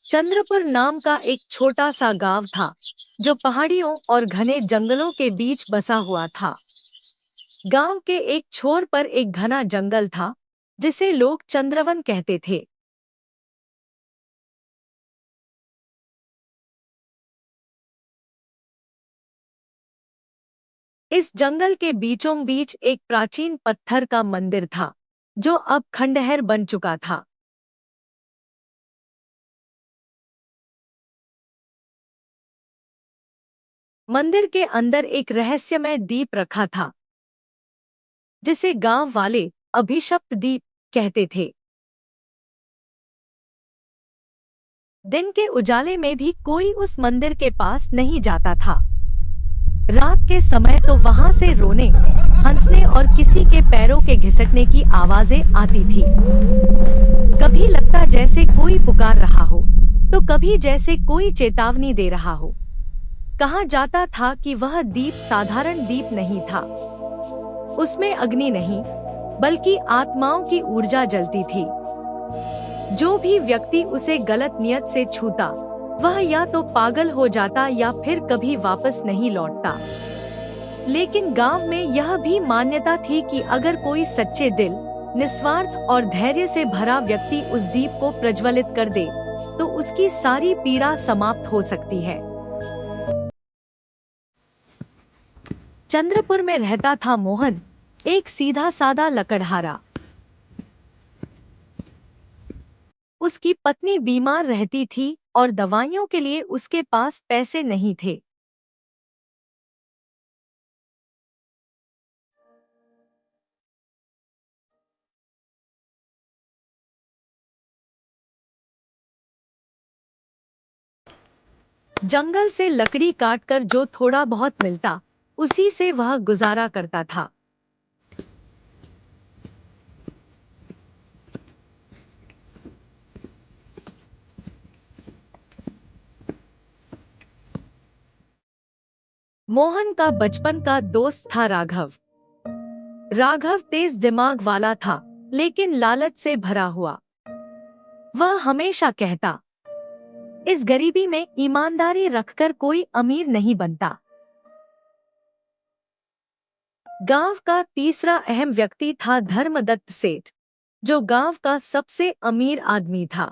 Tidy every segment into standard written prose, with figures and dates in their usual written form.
चंद्रपुर नाम का एक छोटा सा गांव था जो पहाड़ियों और घने जंगलों के बीच बसा हुआ था। गांव के एक छोर पर एक घना जंगल था जिसे लोग चंद्रवन कहते थे। इस जंगल के बीचों बीच एक प्राचीन पत्थर का मंदिर था जो अब खंडहर बन चुका था। मंदिर के अंदर एक रहस्यमय दीप रखा था जिसे गांव वाले अभिशप्त दीप कहते थे। दिन के उजाले में भी कोई उस मंदिर के पास नहीं जाता था। रात के समय तो वहां से रोने, हंसने और किसी के पैरों के घिसटने की आवाजें आती थी। कभी लगता जैसे कोई पुकार रहा हो, तो कभी जैसे कोई चेतावनी दे रहा हो। कहा जाता था कि वह दीप साधारण दीप नहीं था। उसमें अग्नि नहीं, बल्कि आत्माओं की ऊर्जा जलती थी। जो भी व्यक्ति उसे गलत नियत से छूता, वह या तो पागल हो जाता या फिर कभी वापस नहीं लौटता। लेकिन गांव में यह भी मान्यता थी कि अगर कोई सच्चे दिल, निस्वार्थ और धैर्य से भरा व्यक्ति उस दीप को प्रज्वलित कर दे, तो उसकी सारी पीड़ा समाप्त हो सकती है। चंद्रपुर में रहता था मोहन, एक सीधा साधा लकड़हारा। उसकी पत्नी बीमार रहती थी और दवाइयों के लिए उसके पास पैसे नहीं थे। जंगल से लकड़ी काटकर जो थोड़ा बहुत मिलता, उसी से वह गुजारा करता था। मोहन का बचपन का दोस्त था राघव। राघव तेज दिमाग वाला था, लेकिन लालच से भरा हुआ। वह हमेशा कहता, इस गरीबी में ईमानदारी रखकर कोई अमीर नहीं बनता। गांव का तीसरा अहम व्यक्ति था धर्मदत्त सेठ, जो गांव का सबसे अमीर आदमी था।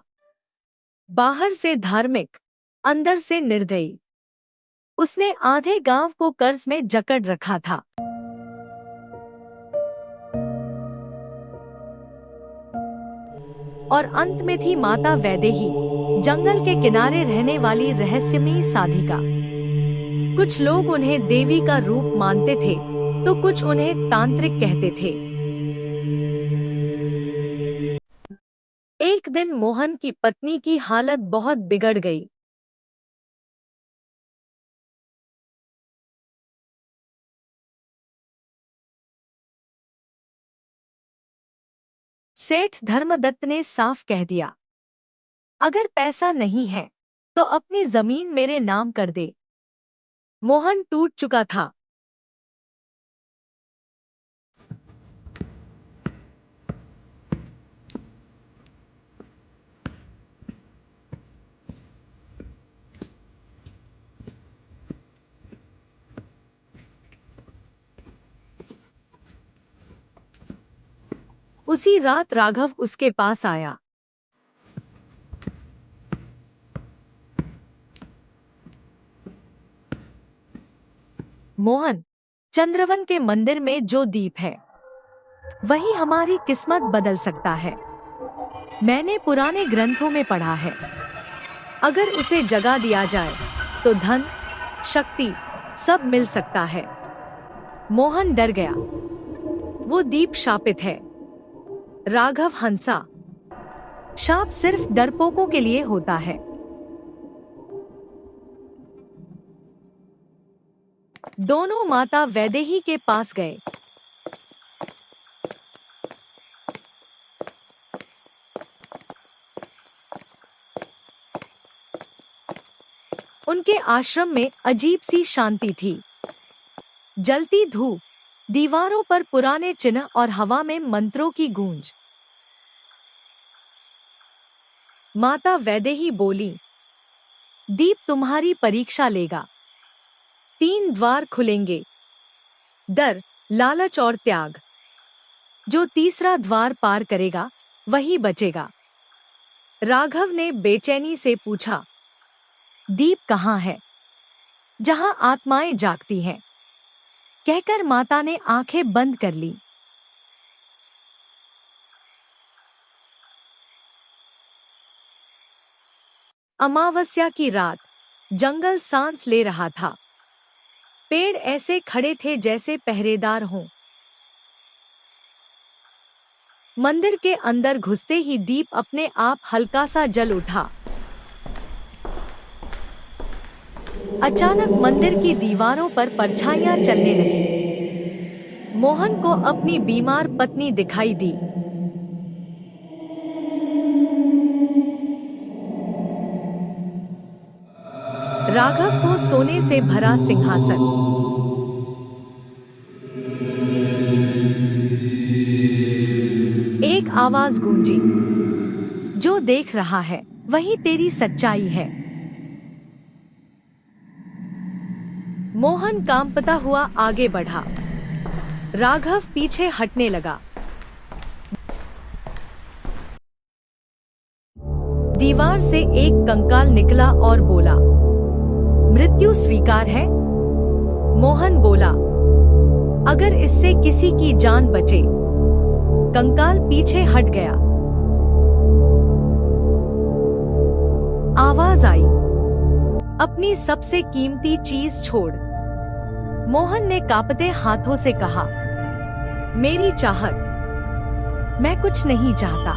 बाहर से धार्मिक, अंदर से निर्दयी। उसने आधे गांव को कर्ज में जकड़ रखा था। और अंत में थी माता वैदेही, जंगल के किनारे रहने वाली रहस्यमयी साधिका। कुछ लोग उन्हें देवी का रूप मानते थे, तो कुछ उन्हें तांत्रिक कहते थे। एक दिन मोहन की पत्नी की हालत बहुत बिगड़ गई। सेठ धर्मदत्त ने साफ कह दिया, अगर पैसा नहीं है, तो अपनी जमीन मेरे नाम कर दे। मोहन टूट चुका था। उसी रात राघव उसके पास आया। मोहन, चंद्रवन के मंदिर में जो दीप है, वही हमारी किस्मत बदल सकता है। मैंने पुराने ग्रंथों में पढ़ा है, अगर उसे जगा दिया जाए, तो धन, शक्ति, सब मिल सकता है। मोहन डर गया। वो दीप शापित है। राघव हंसा। शाप सिर्फ डरपोकों के लिए होता है। दोनों माता वैदेही के पास गए। उनके आश्रम में अजीब सी शांति थी। जलती धूप, दीवारों पर पुराने चिन्ह और हवा में मंत्रों की गूंज। माता वैदेही बोली, दीप तुम्हारी परीक्षा लेगा। 3 द्वार खुलेंगे, डर, लालच और त्याग। जो तीसरा द्वार पार करेगा वही बचेगा। राघव ने बेचैनी से पूछा, दीप कहाँ है? जहाँ आत्माएं जागती हैं, कहकर माता ने आंखें बंद कर ली। अमावस्या की रात, जंगल सांस ले रहा था। पेड़ ऐसे खड़े थे जैसे पहरेदार हों। मंदिर के अंदर घुसते ही दीप अपने आप हल्का सा जल उठा। अचानक मंदिर की दीवारों पर परछाइयां चलने लगीं। मोहन को अपनी बीमार पत्नी दिखाई दी। राघव को सोने से भरा सिंहासन। एक आवाज गूंजी, जो देख रहा है वही तेरी सच्चाई है। मोहन कांपता हुआ आगे बढ़ा। राघव पीछे हटने लगा। दीवार से एक कंकाल निकला और बोला, मृत्यु स्वीकार है? मोहन बोला, अगर इससे किसी की जान बचे। कंकाल पीछे हट गया। आवाज आई, अपनी सबसे कीमती चीज छोड़। मोहन ने कांपते हाथों से कहा, मेरी चाहत। मैं कुछ नहीं चाहता,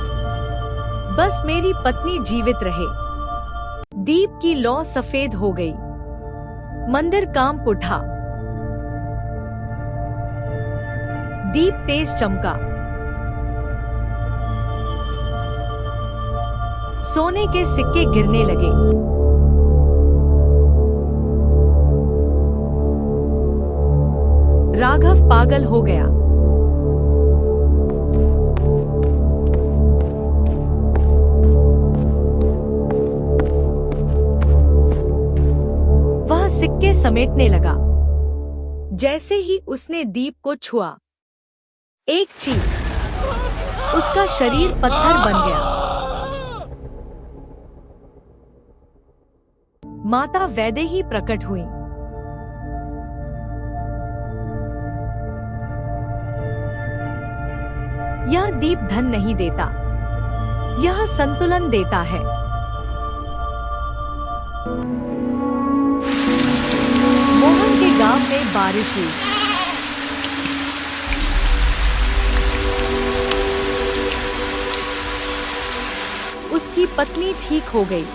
बस मेरी पत्नी जीवित रहे। दीप की लौ सफेद हो गई। मंदिर कांप उठा। दीप तेज चमका। सोने के सिक्के गिरने लगे। राघव पागल हो गया। वह सिक्के समेटने लगा। जैसे ही उसने दीप को छुआ, एक चीख, उसका शरीर पत्थर बन गया। माता वैदेही प्रकट हुई। यह दीप धन नहीं देता, यह संतुलन देता है। मोहन के गांव में बारिश हुई। उसकी पत्नी ठीक हो गई।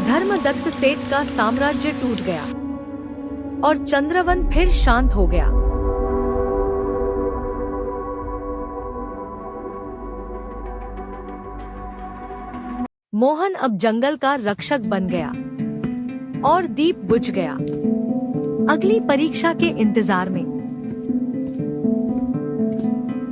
धर्मदत्त सेठ का साम्राज्य टूट गया और चंद्रवन फिर शांत हो गया। मोहन अब जंगल का रक्षक बन गया और दीप बुझ गया। अगली परीक्षा के इंतजार में